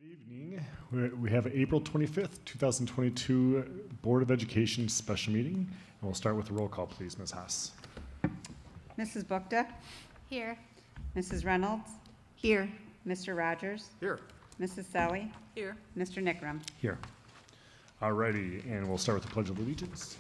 Evening. We have April 25th, 2022 Board of Education special meeting. And we'll start with a roll call, please, Ms. Haas. Mrs. Bukta? Here. Mrs. Reynolds? Here. Mr. Rogers? Here. Mrs. Selly? Here. Mr. Nickram? Here. Alrighty, and we'll start with the Pledge of Allegiance.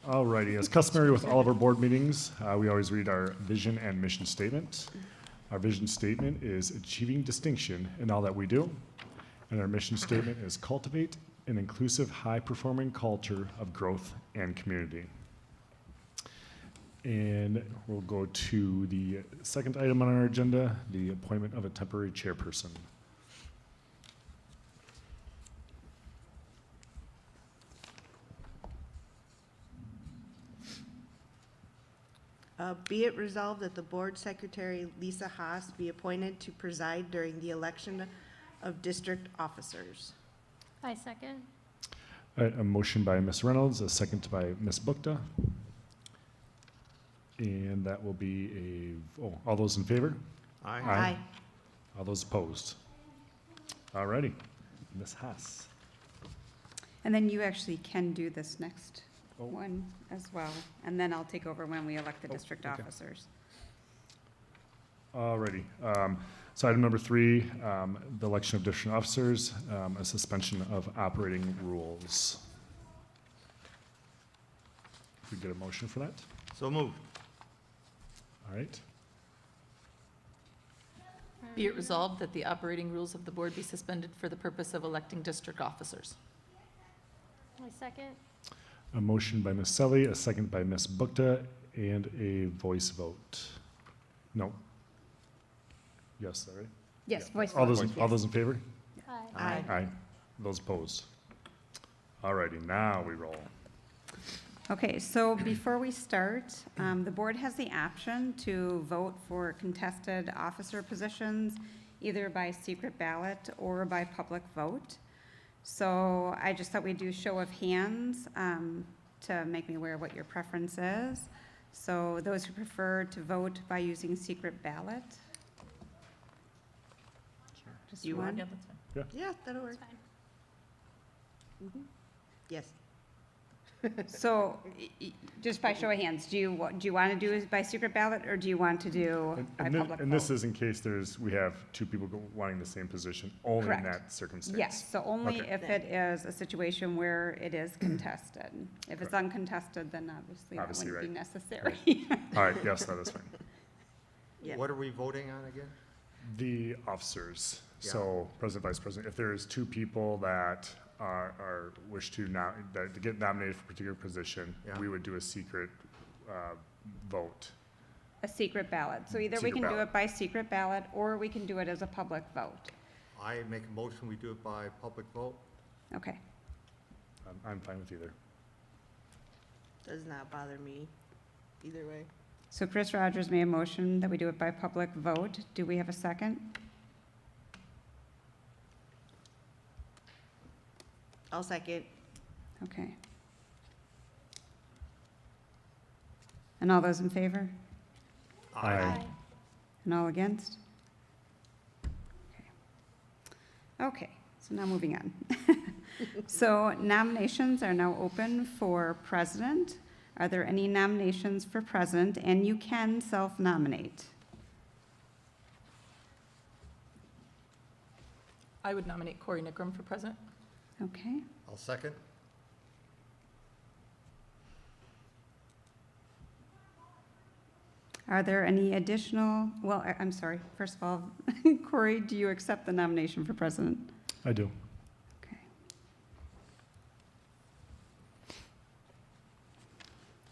Alrighty, as customary with all of our board meetings, we always read our vision and mission statement. Our vision statement is achieving distinction in all that we do. And our mission statement is cultivate an inclusive, high-performing culture of growth and community. And we'll go to the second item on our agenda, the appointment of a temporary chairperson. Be it resolved that the Board Secretary, Lisa Haas, be appointed to preside during the election of district officers. I second. A motion by Ms. Reynolds, a second by Ms. Bukta. And that will be all those in favor? Aye. All those opposed? Alrighty, Ms. Haas. And then you actually can do this next one as well. And then I'll take over when we elect the district okay. officers. Alrighty, so item number 3, the election of district officers, a suspension of operating rules. Could we get a motion for that? So moved. All right, Be it resolved that the operating rules of the board be suspended for the purpose of electing district officers. I second. a motion by Ms. Selly, a second by Ms. Bukta, and a voice vote. No. Yes, all right? Yes, Yeah. voice All vote. those, all those in favor? Aye. Aye. Aye. Those opposed? Alrighty, now we roll. Okay, so before we start, the board has the option to vote for contested officer positions, either by secret ballot or by public vote. So I just thought we'd do show of hands to make me aware what your preference is. So those who prefer to vote by using secret ballot? Just You want- one? Yeah, that's fine. Yeah, that'll work. That's fine. Yes. So, just by show of hands, do you want to do it by secret ballot, or do you want to do by public And this vote? is in case we have two people wanting the same position, only in Correct. that circumstance. Yes, so only Okay. if it is a situation where it is contested. If it's Correct. uncontested, then obviously that Obviously, wouldn't be right. necessary. All right, yes, that is fine. Yeah. What are we voting on again? The officers, Yeah. so President, Vice President, if there's two people that are wish to get nominated for a particular position, Yeah. we would do a secret vote. A secret ballot. So either we Secret can do ballot. it by secret ballot, or we can do it as a public vote. I make a motion, we do it by public vote. Okay. I'm fine with either. Does not bother me either way. So Chris Rogers made a motion that we do it by public vote. Do we have a second? I'll second. Okay. And all those in favor? Aye. And all against? Okay, so now moving on. So nominations are now open for president. Are there any nominations for president? And you can self-nominate. I would nominate Corey Nickram for president. Okay, I'll second. are there any additional, well, I'm sorry, first of all, Corey, do you accept the nomination for president? I do. Okay.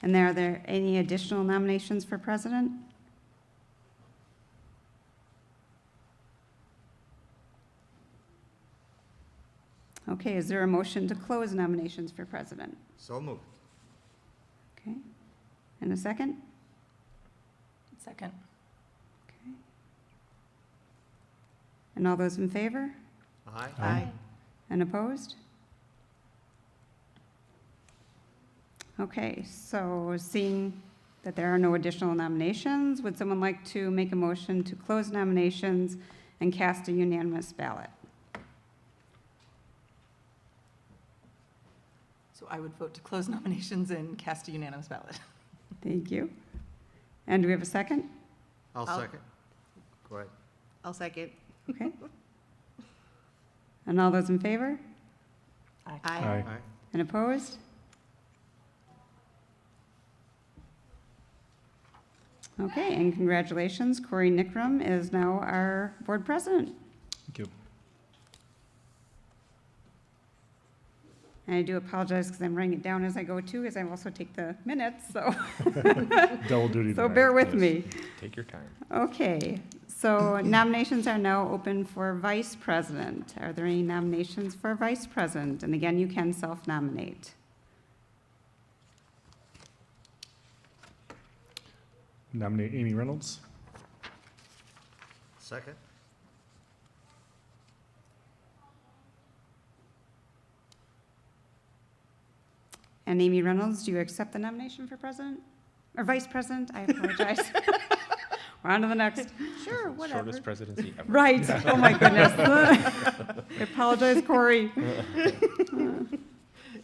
And are there any additional nominations for president? Okay, is there a motion to close nominations for president? So moved. Okay. And a second? Second. Okay. And all those in favor? Aye. Aye. And opposed? Okay, so seeing that there are no additional nominations, would someone like to make a motion to close nominations and cast a unanimous ballot? So I would vote to close nominations and cast a unanimous ballot. Thank you. And do we have a second? I'll I'll- second. Go ahead. I'll second. Okay. And all those in favor? Aye. Aye. And opposed? Okay, and congratulations, Corey Nickram is now our board president. Thank you. And I do apologize because I'm writing it down as I go too, as I also take the minutes, so, Double duty so tonight. bear with Yes. me. Take your time. Okay, so nominations are now open for vice president. Are there any nominations for vice president? And again, you can self-nominate. Nominate Amy Reynolds. Second. And Amy Reynolds, do you accept the nomination for president? Or vice president? I apologize. We're on to the next. Sure, whatever. Shortest presidency ever. Right, oh my goodness. I apologize, Corey.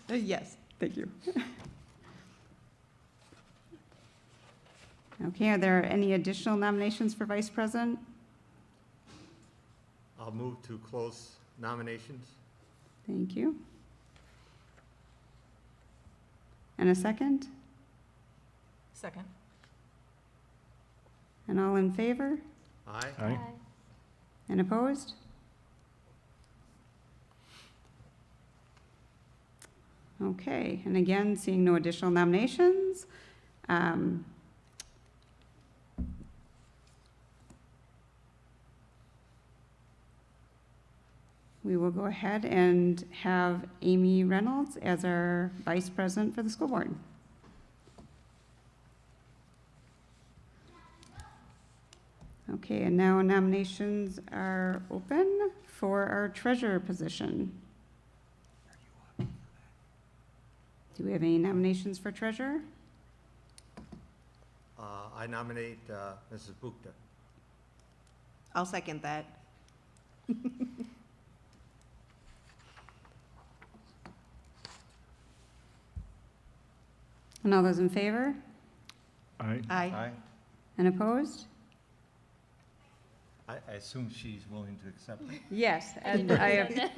Yes. Thank you. Okay, are there any additional nominations for vice president? I'll move to close nominations. Thank you. And a second? Second. And all in favor? Aye. Aye. And opposed? Okay, and again, seeing no additional nominations, we will go ahead and have Amy Reynolds as our vice president for the school board. Okay, and now nominations are open for our treasurer position. Do we have any nominations for treasurer? I nominate Mrs. Bukta. I'll second that. And all those in favor? Aye. Aye. And opposed? I assume she's willing to accept it. Yes, and I have,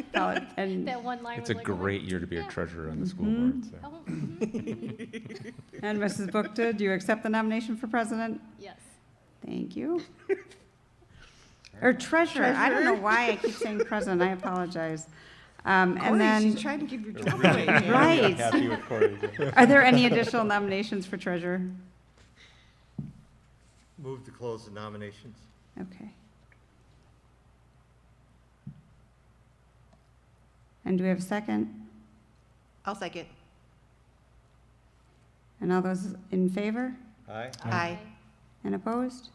and, That one line It's was a like, oh, great year to be a yeah. treasurer on the school board, so. Oh, mhm. and Mrs. Bukta, do you accept the nomination for president? Yes. Thank you. Or treasurer, I don't know Treasurer? why I keep saying president, I apologize. And Corey, then, she's trying to give your job Really away. really Right. Happy with Corey. are there any additional nominations for treasurer? Move to close the nominations. Okay. And do we have a second? I'll second. And all those in favor Aye. Aye. and opposed?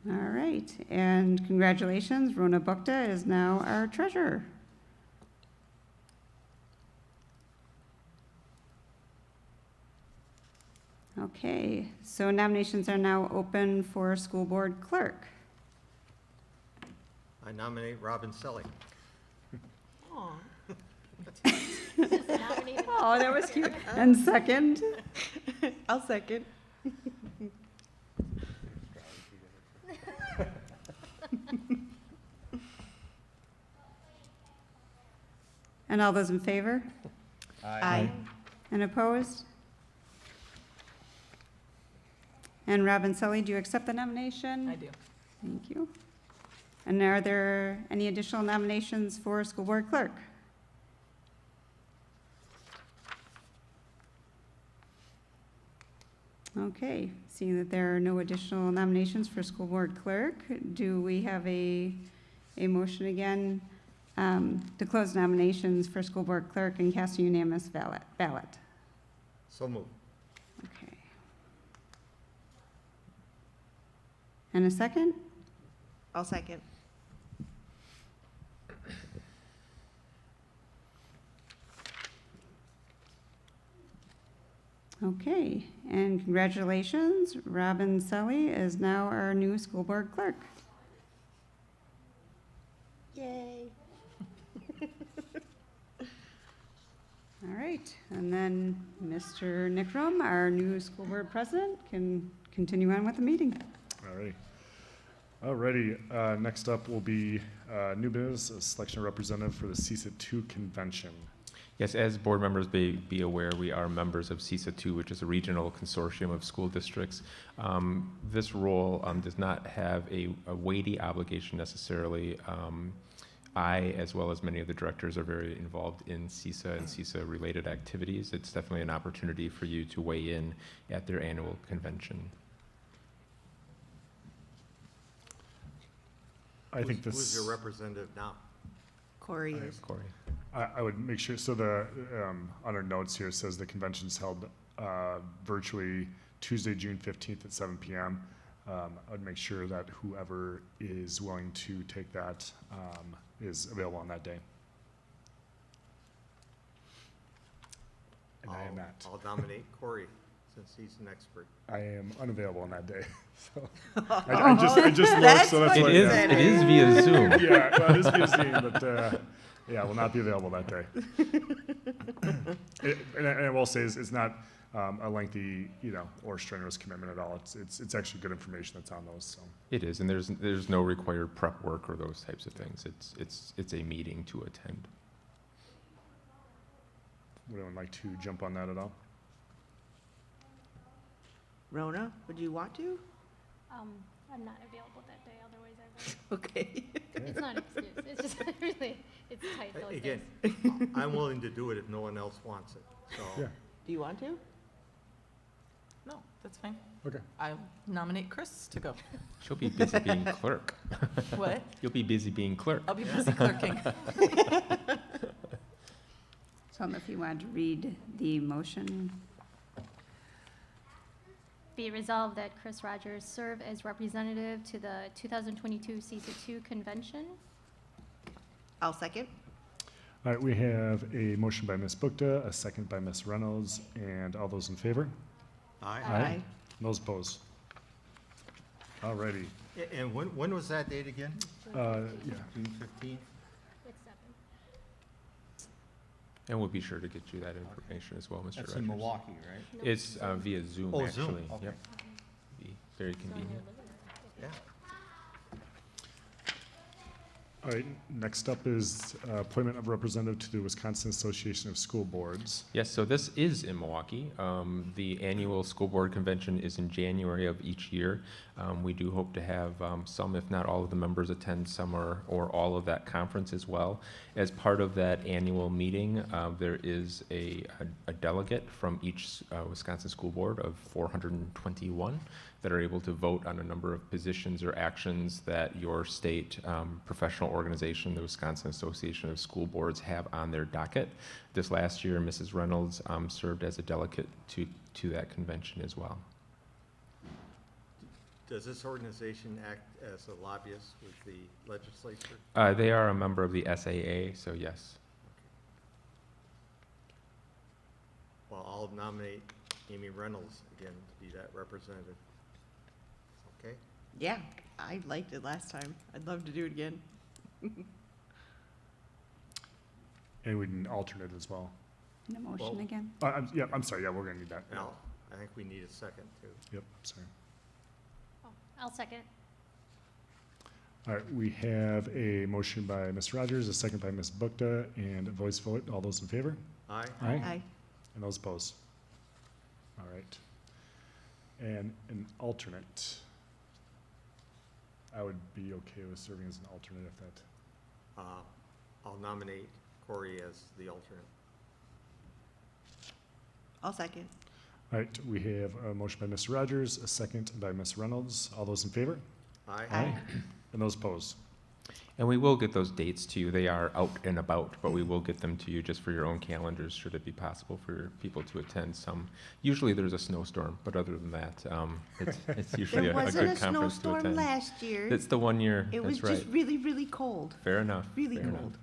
All right, and congratulations, Rona Bukta is now our treasurer. Okay, so nominations are now open for school board clerk. I nominate Robin Selly. Aw. Nominated. Oh, that was cute. And second? I'll second. And all those in favor Aye. and opposed? And Robin Sully, do you accept the nomination? I do. Thank you. And are there any additional nominations for school board clerk? Okay, seeing that there are no additional nominations for school board clerk, do we have a motion again to close nominations for school board clerk and cast a unanimous ballot? So moved. Okay. And a second? I'll second. Okay, and congratulations, Robin Sully is now our new school board clerk. Yay. All right, and then Mr. Nickram, our new school board president, can continue on with the meeting. All right. Alrighty, next up will be new business, a selection of representative for the CISA 2 convention. Yes, as board members may be aware, we are members of CISA 2, which is a regional consortium of school districts. This role does not have a weighty obligation necessarily. I, as well as many of the directors, are very involved in CISA and CISA-related activities. It's definitely an opportunity for you to weigh in at their annual convention. I think this. Who's your representative now? Corey is. Corey. I would make sure, so the, on our notes here, it says the convention's held virtually Tuesday, June 15th at 7 p.m. I would make sure that whoever is willing to take that is available on that day. And I am not. I'll nominate Corey, since he's an expert. I am unavailable on that day, so. I just looked, That's so that's what why. you yeah. said. It is via Zoom. Yeah, well, it is via Zoom, but, yeah, will not be available that day. And I will say, it's not a lengthy, or strenuous commitment at all. It's actually good information that's on those, so. It is, and there's no required prep work or those types of things. It's a meeting to attend. Would anyone like to jump on that at all? Rona, would you want to? I'm not available that day, otherwise I would. Okay. It's not an excuse, it's just really, it's tight those Again, days. I'm willing to do it if no one else wants it, so. Yeah. Do you want to? No, that's fine. Okay. I'll nominate Chris to go. She'll be busy being clerk. What? You'll be busy being clerk. I'll be busy clerking. So if you want to read the motion, Be resolved that Chris Rogers serve as representative to the 2022 CISA 2 convention. I'll second. All right, we have a motion by Ms. Bukta, a second by Ms. Reynolds, and all those in favor? Aye. Aye. And those opposed? All righty. And when was that date again? Yeah. June 15th? It's 7. And we'll be sure to get you that information as well, Mr. That's Rogers. in Milwaukee, right? No. It's via Zoom, Oh, actually. Zoom, okay. Yep. Be very It's on your convenient. living room. Yeah. All right, next up is appointment of representative to the Wisconsin Association of School Boards. Yes, so this is in Milwaukee. The annual school board convention is in January of each year. We do hope to have some, if not all of the members attend some or all of that conference as well. As part of that annual meeting, there is a delegate from each Wisconsin school board of 421 that are able to vote on a number of positions or actions that your state professional organization, the Wisconsin Association of School Boards, have on their docket. This last year, Mrs. Reynolds served as a delegate to that convention as well. Does this organization act as a lobbyist with the legislature? They are a member of the SAA, so yes. Well, I'll nominate Amy Reynolds again to be that representative. Okay? Yeah, I liked it last time. I'd love to do it again. And we need an alternate as well. the motion Well- again? I'm sorry, yeah, we're gonna need that. Now, I think we need a second too. Yep, sorry. Oh, I'll second. All right, we have a motion by Ms. Rogers, a second by Ms. Bukta, and a voice vote. All those in favor? Aye? Aye. And those opposed? All right. And an alternate. I would be okay with serving as an alternate if that. I'll nominate Corey as the alternate. I'll second. All right, we have a motion by Ms. Rogers, a second by Ms. Reynolds. All those in favor? Aye? Aye. And those opposed? And we will get those dates to you. They are out and about, but we will get them to you just for your own calendars, should it be possible for people to attend some. Usually there's a snowstorm, but other than that, it's usually There a wasn't good a conference to snowstorm attend. last year. It's the one year, It was that's right. just really, really cold, Fair enough. really fair enough. cold.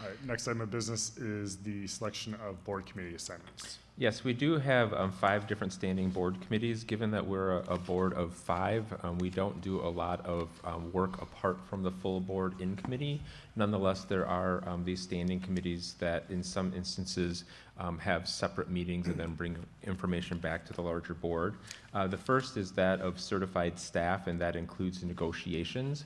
All right, next item of business is the selection of board committee assignments. Yes, we do have 5 different standing board committees. Given that we're a board of 5, we don't do a lot of work apart from the full board in committee. Nonetheless, there are these standing committees that in some instances have separate meetings and then bring information back to the larger board. The first is that of certified staff, and that includes negotiations.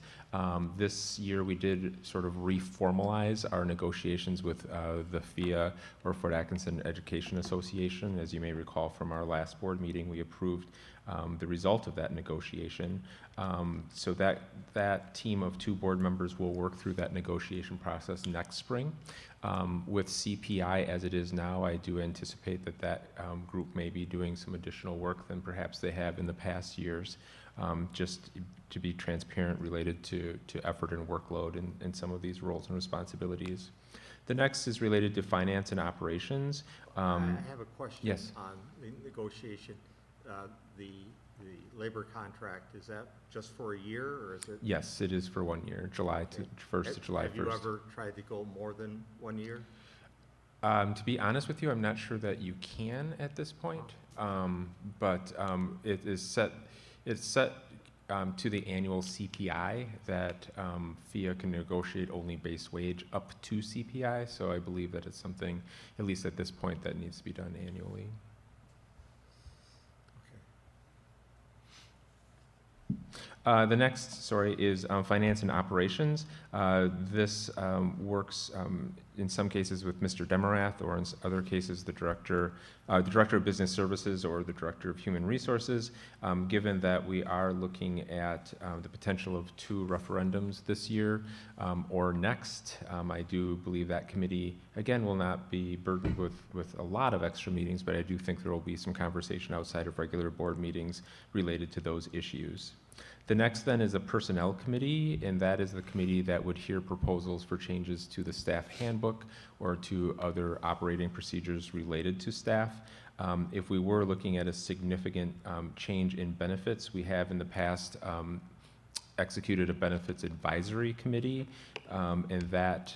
This year, we did sort of reformalize our negotiations with the FIA, or Fort Atkinson Education Association. As you may recall from our last board meeting, we approved the result of that negotiation. So that team of 2 board members will work through that negotiation process next spring. With CPI as it is now, I do anticipate that group may be doing some additional work than perhaps they have in the past years, just to be transparent related to effort and workload in some of these roles and responsibilities. The next is related to finance and operations. I have a question. yes. On the negotiation. The labor contract, is that just for a year, or is it? Yes, it is for 1 year, July to 1st to July 1st. Have you ever tried to go more than 1 year? To be honest with you, I'm not sure that you can at this point, but it is set. It's set to the annual CPI that FIA can negotiate only base wage up to CPI. So I believe that it's something, at least at this point, that needs to be done annually. The next, is finance and operations. This works in some cases with Mr. Demarath, or in other cases the director of business services or the director of human resources. Given that we are looking at the potential of 2 referendums this year or next, I do believe that committee again will not be burdened with a lot of extra meetings, but I do think there will be some conversation outside of regular board meetings related to those issues. The next then is a personnel committee, and that is the committee that would hear proposals for changes to the staff handbook or to other operating procedures related to staff. If we were looking at a significant change in benefits, we have in the past executed a benefits advisory committee, and that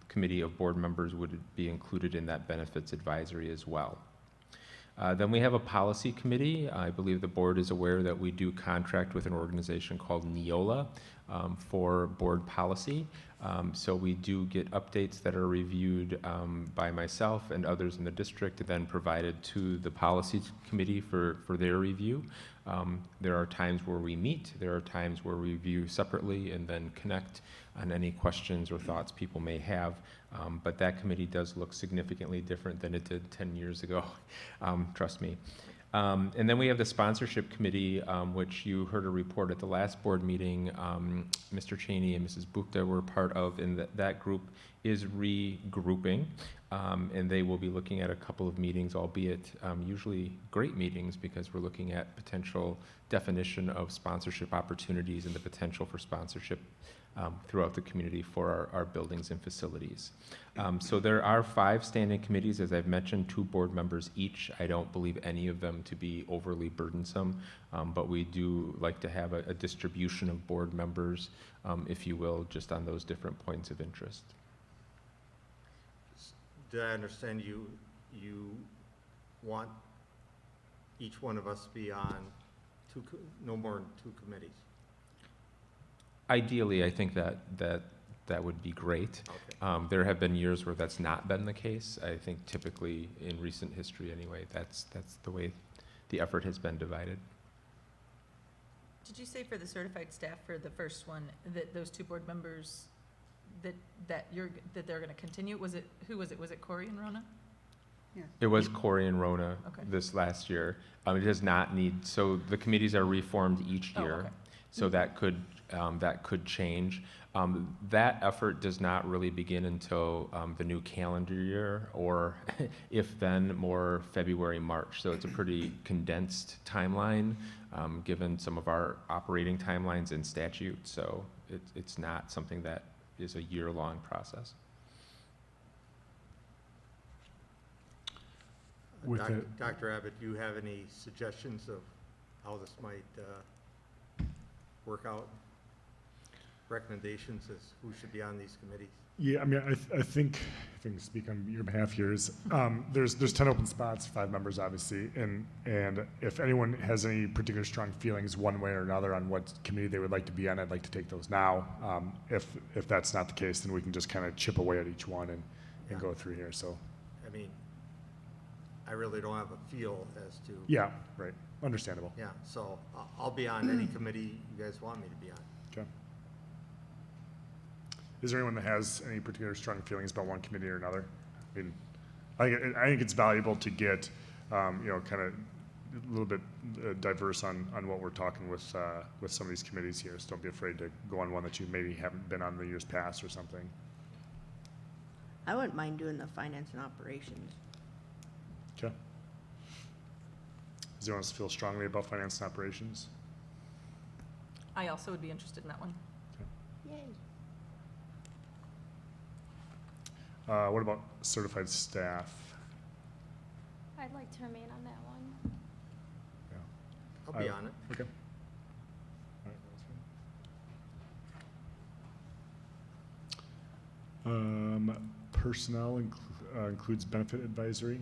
committee of board members would be included in that benefits advisory as well. Then we have a policy committee. I believe the board is aware that we do contract with an organization called Neola for board policy. So we do get updates that are reviewed by myself and others in the district, and then provided to the policy committee for their review. There are times where we meet, there are times where we review separately and then connect on any questions or thoughts people may have. But that committee does look significantly different than it did 10 years ago, trust me. And then we have the sponsorship committee, which you heard a report at the last board meeting. Mr. Cheney and Mrs. Bukta were part of, and that group is regrouping. And they will be looking at a couple of meetings, albeit usually great meetings, because we're looking at potential definition of sponsorship opportunities and the potential for sponsorship throughout the community for our buildings and facilities. So there are 5 standing committees, as I've mentioned, 2 board members each. I don't believe any of them to be overly burdensome, but we do like to have a distribution of board members, if you will, just on those different points of interest. Did I understand you want each one of us to be on no more than 2 committees? Ideally, I think that would be great. Okay. There have been years where that's not been the case. I think typically in recent history anyway, that's the way the effort has been divided. Did you say for the certified staff for the first one, that those 2 board members, that they're gonna continue? Who was it? Was it Corey and Rona? It was Corey and Rona Okay. this last year. It does not need, so the committees are reformed each Oh, year. okay. So that could change. That effort does not really begin until the new calendar year, or if then, more February, March. So it's a pretty condensed timeline, given some of our operating timelines in statute. So it's not something that is a year-long process. With it, Dr. Abbott, do you have any suggestions of how this might work out? Recommendations as who should be on these committees? yeah, I mean, I think, if I can speak on your behalf here, is, there's 10 open spots, 5 members, obviously, and if anyone has any particular strong feelings one way or another on what committee they would like to be on, I'd like to take those now. If that's not the case, then we can just kind of chip away at each one and Yeah. go through here, so, I mean, I really don't have a feel as to. yeah, right, understandable. Yeah, so I'll be on any committee you guys want me to be on. Okay. Is there anyone that has any particular strong feelings about one committee or another? I mean, I think it's valuable to get, kind of a little bit diverse on what we're talking with some of these committees here. So don't be afraid to go on one that you maybe haven't been on the years past or something. I wouldn't mind doing the finance and operations. Okay. Does anyone else feel strongly about finance and operations? I also would be interested in that one. Yay. What about certified staff? I'd like to remain on that one. Yeah. I'll be on it. Okay. All right, that's fine. Personnel includes benefit advisory.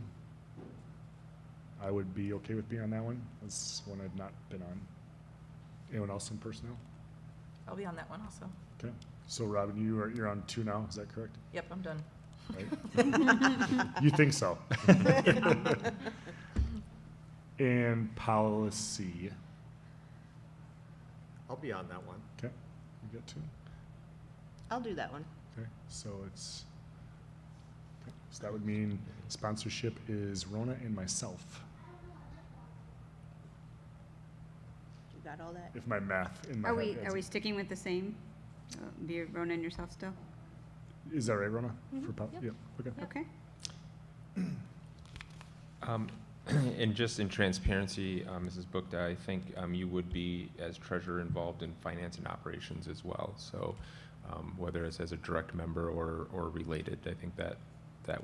I would be okay with being on that one. That's one I've not been on. Anyone else in personnel? I'll be on that one also. Okay. So Robin, you're on 2 now, is that correct? Yep, I'm done. Right? You think so? And policy. I'll be on that one. Okay, you got 2. I'll do that one. Okay, so it's, okay, so that would mean sponsorship is Rona and myself, You got all that? if my math in my Are head. we, are we sticking with the same? Be Rona and yourself still? Is that right, Rona? Mhm, For yep. yeah, okay. Yep. Okay. And just in transparency, Mrs. Bookda, I think you would be, as treasurer, involved in finance and operations as well. So whether it's as a direct member or related, I think that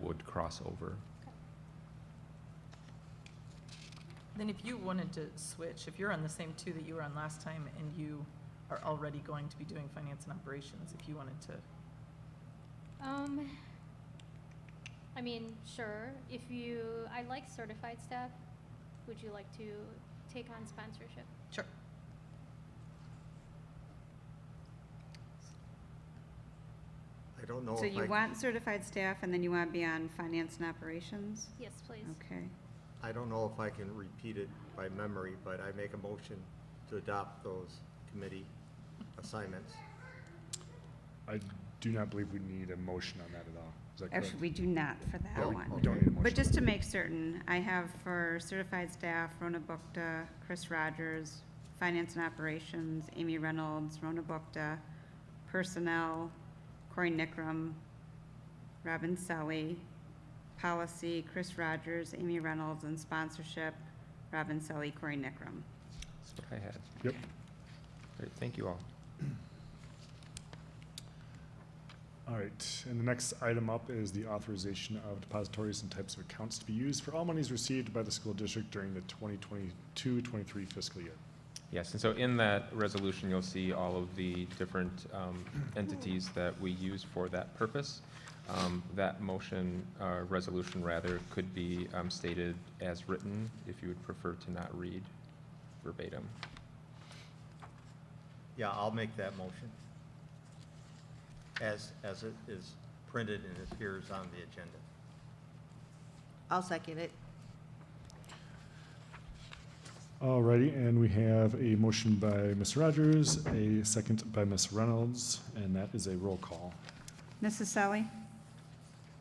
would cross over. Then if you wanted to switch, if you're on the same 2 that you were on last time and you are already going to be doing finance and operations, if you wanted to, I mean, sure, I like certified staff. Would you like to take on sponsorship? sure. I don't know So if you I, want certified staff and then you want to be on finance and operations? Yes, please. Okay. I don't know if I can repeat it by memory, but I make a motion to adopt those committee assignments. I do not believe we need a motion on that at all. Is that correct? Actually, we do not for Yeah, that we one. don't need a motion. But just to make certain, I have for certified staff, Rona Bukta, Chris Rogers, finance and operations, Amy Reynolds, Rona Bukta, personnel, Corey Nickram, Robin Selly, policy, Chris Rogers, Amy Reynolds, and sponsorship, Robin Selly, Corey Nickram. That's what I had. Yep. Great, thank you all. All right, and the next item up is the authorization of depositories and types of accounts to be used for all monies received by the school district during the 2022-23 fiscal year. Yes, and so in that resolution, you'll see all of the different entities that we use for that purpose. That motion, resolution rather, could be stated as written if you would prefer to not read verbatim. Yeah, I'll make that motion. As it is printed and appears on the agenda. I'll second it. All righty, and we have a motion by Ms. Rogers, a second by Ms. Reynolds, and that is a roll call. Mrs. Selly,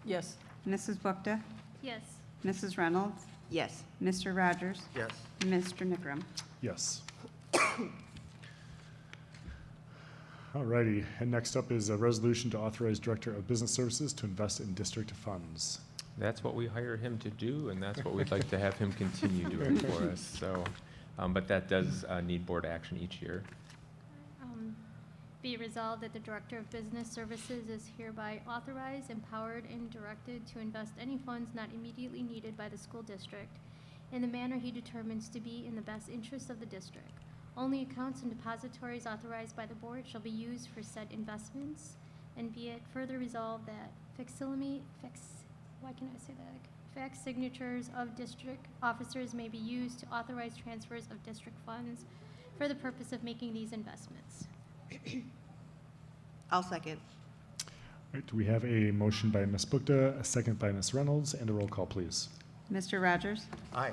Yes. Mrs. Bukta, Yes. Mrs. Reynolds, Yes. Mr. Rogers, Yes, Mr. Nickram. Yes. Alrighty, and next up is a resolution to authorize Director of Business Services to invest in district funds. That's what we hired him to do, and that's what we'd like to have him continue doing for us, so. But that does need board action each year. Be resolved that the Director of Business Services is hereby authorized, empowered, and directed to invest any funds not immediately needed by the school district in the manner he determines to be in the best interest of the district. Only accounts and depositories authorized by the board shall be used for said investments, and be it further resolved that fax signatures of district officers may be used to authorize transfers of district funds for the purpose of making these investments. I'll second. Right, do we have a motion by Ms. Bookda, a second by Ms. Reynolds, and a roll call, please? Mr. Rogers? Aye.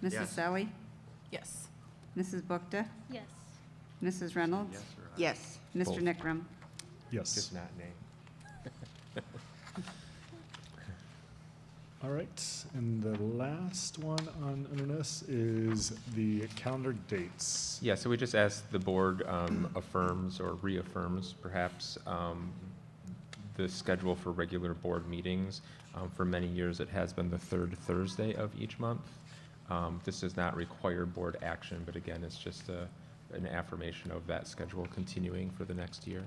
Mrs. Yes. Selly? Yes. Mrs. Bookda? Yes. Mrs. Reynolds? Yes or aye? Yes. Mr. Both. Nickram? Yes. Just not name. All right, and the last one under this is the calendar dates. Yeah, so we just asked the board affirms or reaffirms perhaps the schedule for regular board meetings. For many years, it has been the third Thursday of each month. This does not require board action, but again, it's just an affirmation of that schedule continuing for the next year.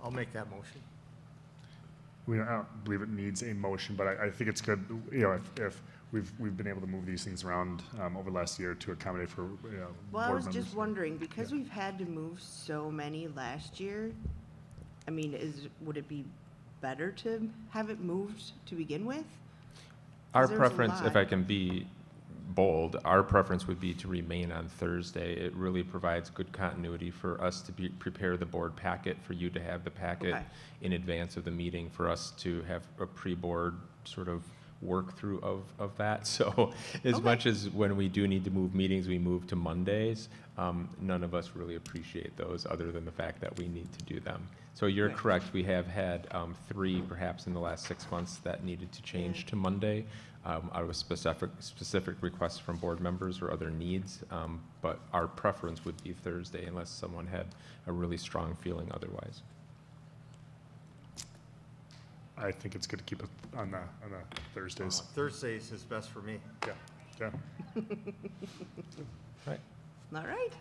I'll make that motion. I don't believe it needs a motion, but I think it's good, you know, if we've been able to move these things around over the last year to accommodate for, you know, Well, I board was just members. wondering, because Yeah. we've had to move so many last year, I mean, would it be better to have it moved to begin with? Our 'Cause there was a preference, if lot. I can be bold, our preference would be to remain on Thursday. It really provides good continuity for us to prepare the board packet, for you to have the packet Okay. in advance of the meeting, for us to have a pre-board sort of work through of that. So as Okay. much as when we do need to move meetings, we move to Mondays, none of us really appreciate those other than the fact that we need to do them. So you're Right. correct, we have had three perhaps in the last 6 months that needed to change Yeah. to Monday out of specific requests from board members or other needs. But our preference would be Thursday unless someone had a really strong feeling otherwise. I think it's good to keep it on the Thursdays. Thursdays is best for me. Yeah, yeah. Right. All right.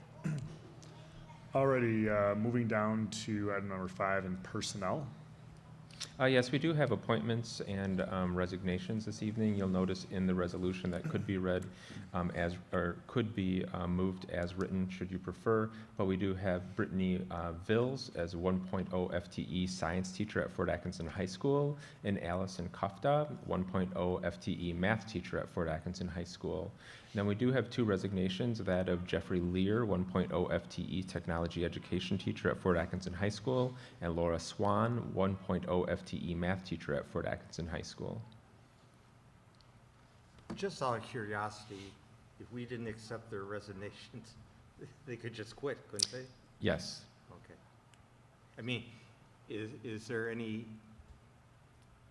Alrighty, moving down to item number 5 in personnel. Yes, we do have appointments and resignations this evening. You'll notice in the resolution that could be read or could be moved as written, should you prefer. But we do have Brittany Vills as 1.0 FTE science teacher at Fort Atkinson High School, and Allison Kufta, 1.0 FTE math teacher at Fort Atkinson High School. And then we do have 2 resignations, that of Jeffrey Lear, 1.0 FTE technology education teacher at Fort Atkinson High School, and Laura Swan, 1.0 FTE math teacher at Fort Atkinson High School. Just out of curiosity, if we didn't accept their resignations, they could just quit, couldn't they? Yes. Okay. I mean, is there any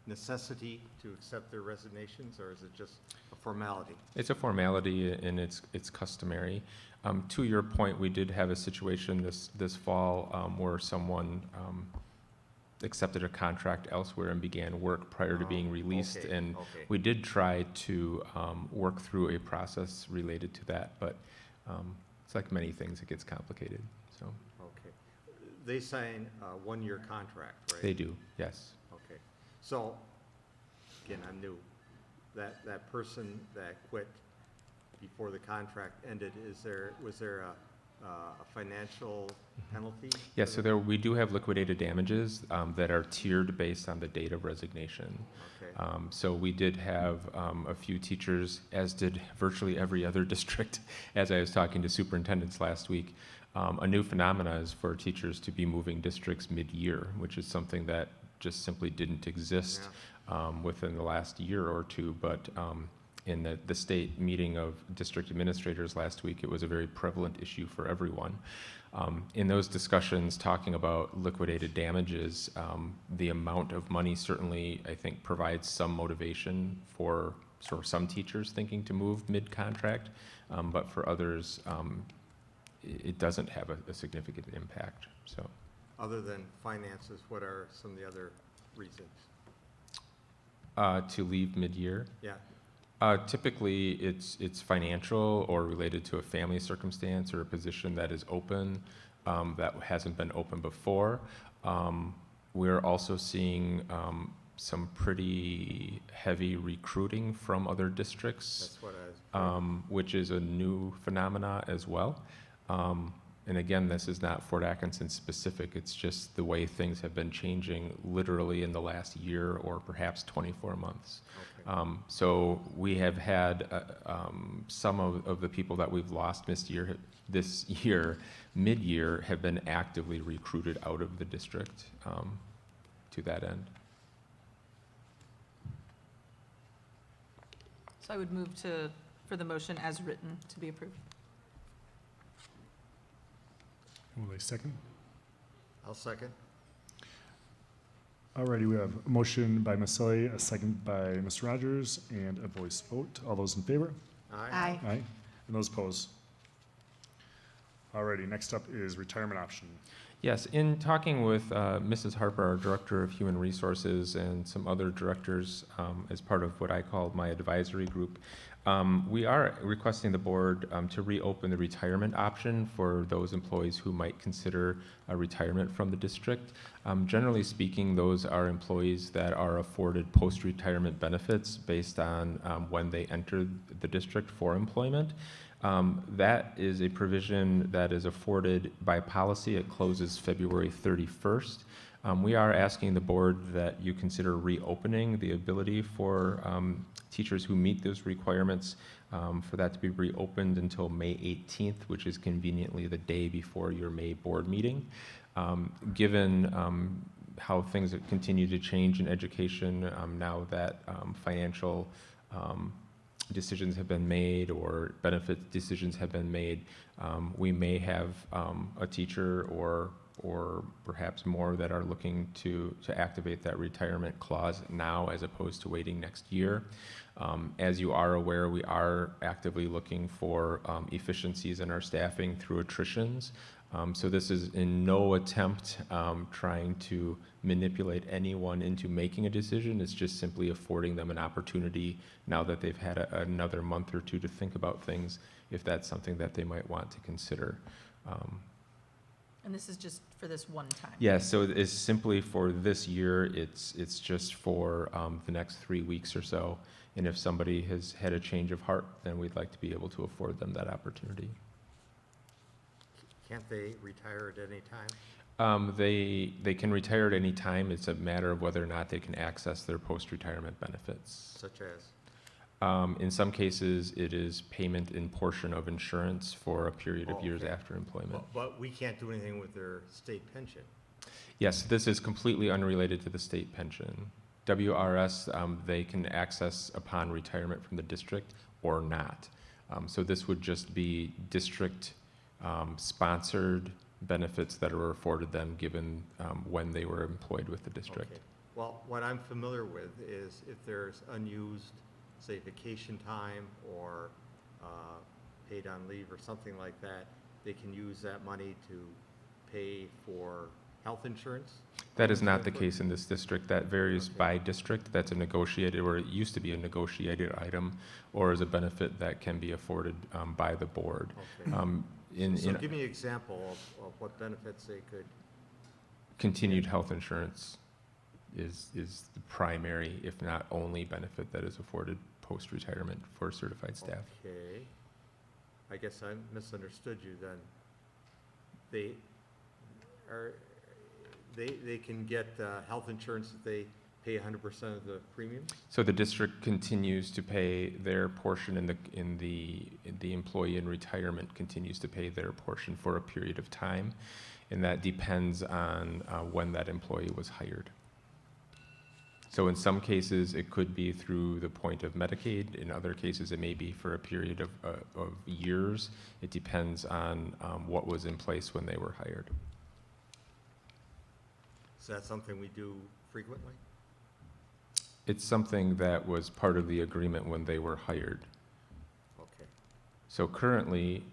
necessity to accept their resignations, or is it just a formality? It's a formality and it's customary. To your point, we did have a situation this fall where someone accepted a contract elsewhere and began work prior to being released. Okay, And okay. we did try to work through a process related to that, but it's like many things, it gets complicated, so. Okay. They sign a one-year contract, right? They do, yes. Okay. So, again, I'm new. That person that quit before the contract ended, was there a financial penalty? Yeah, so we do have liquidated damages that are tiered based on the date of resignation. Okay. So we did have a few teachers, as did virtually every other district, as I was talking to superintendents last week. A new phenomena is for teachers to be moving districts mid-year, which is something that just simply didn't exist within the last year or two. But in the state meeting of district administrators last week, it was a very prevalent issue for everyone. In those discussions, talking about liquidated damages, the amount of money certainly, I think, provides some motivation for sort of some teachers thinking to move mid-contract, but for others, it doesn't have a significant impact, so. Other than finances, what are some of the other reasons? To leave mid-year, Yeah, typically it's financial or related to a family circumstance or a position that is open, that hasn't been open before. We're also seeing, some pretty heavy recruiting from other districts, that's what I was. which is a new phenomena as well. And again, this is not Fort Atkinson specific, it's just the way things have been changing literally in the last year or perhaps 24 months. Okay. So we have had some of the people that we've lost this year, mid-year, have been actively recruited out of the district to that end. So I would move for the motion as written to be approved. Will they second? I'll second. Alrighty, we have a motion by Ms. Sully, a second by Mr. Rogers, and a voice vote. All those in favor? Aye. Aye. And those opposed? Alrighty, next up is retirement option. Yes, in talking with Mrs. Harper, our Director of Human Resources, and some other directors as part of what I call my advisory group, we are requesting the board to reopen the retirement option for those employees who might consider a retirement from the district. Generally speaking, those are employees that are afforded post-retirement benefits based on when they entered the district for employment. That is a provision that is afforded by policy. It closes February 31st. We are asking the board that you consider reopening the ability for teachers who meet those requirements for that to be reopened until May 18th, which is conveniently the day before your May board meeting. Given how things continue to change in education, now that financial decisions have been made or benefit decisions have been made, we may have a teacher or perhaps more that are looking to activate that retirement clause now as opposed to waiting next year. As you are aware, we are actively looking for efficiencies in our staffing through attritions. So this is in no attempt trying to manipulate anyone into making a decision. It's just simply affording them an opportunity now that they've had another month or two to think about things, if that's something that they might want to consider. And this is just for this one time? Yes, so it's simply for this year. It's just for the next 3 weeks or so. And if somebody has had a change of heart, then we'd like to be able to afford them that opportunity. Can't they retire at any time? They can retire at any time. It's a matter of whether or not they can access their post-retirement benefits. Such as? In some cases, it is payment in portion of insurance for a period of years Okay. after employment. But we can't do anything with their state pension. Yes, this is completely unrelated to the state pension. WRS, they can access upon retirement from the district or not. So this would just be district sponsored benefits that are afforded them given when they were employed with the district. Okay. Well, what I'm familiar with is if there's unused, say, vacation time or paid on leave or something like that, they can use that money to pay for health insurance? That is not the case in this district. That varies by district. That's a negotiated, or it used to be a negotiated item, or is a benefit that can be afforded by the board. Okay. So In give me an example of what benefits they could. continued health insurance is the primary, if not only, benefit that is afforded post-retirement for certified staff. Okay. I guess I misunderstood you then. They can get health insurance if they pay 100% of the premium? So the district continues to pay their portion, and the employee in retirement continues to pay their portion for a period of time, and that depends on when that employee was hired. So in some cases, it could be through the point of Medicaid. In other cases, it may be for a period of years. It depends on what was in place when they were hired. Is that something we do frequently? It's something that was part of the agreement when they were hired. Okay. So currently,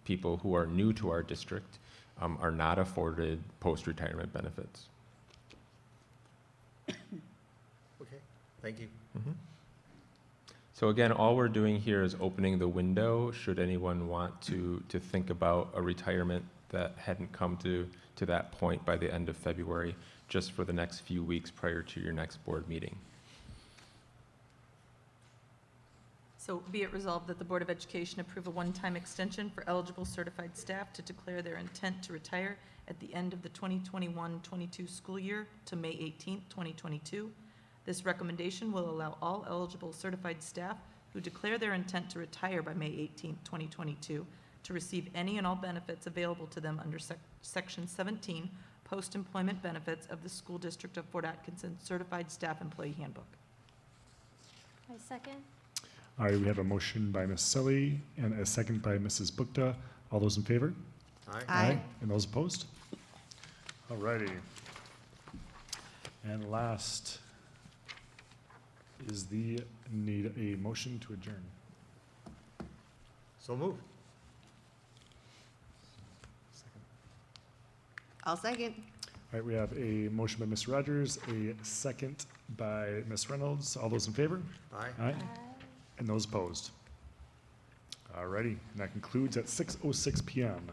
people who are new to our district are not afforded post-retirement benefits. Okay, thank you. So again, all we're doing here is opening the window, should anyone want to think about a retirement that hadn't come to that point by the end of February, just for the next few weeks prior to your next board meeting. So be it resolved that the Board of Education approve a one-time extension for eligible certified staff to declare their intent to retire at the end of the 2021-22 school year to May 18th, 2022. This recommendation will allow all eligible certified staff who declare their intent to retire by May 18th, 2022, to receive any and all benefits available to them under Section 17, Post-Employment Benefits of the School District of Fort Atkinson Certified Staff Employee Handbook. I second. All right, we have a motion by Ms. Sully and a second by Mrs. Bukta. All those in favor? Aye. And those opposed? All righty. And last is the need a motion to adjourn. So moved. I'll second. All right, we have a motion by Ms. Rogers, a second by Ms. Reynolds. All those in favor? Aye. Aye. And those opposed? All righty, and that concludes at 6:06 PM.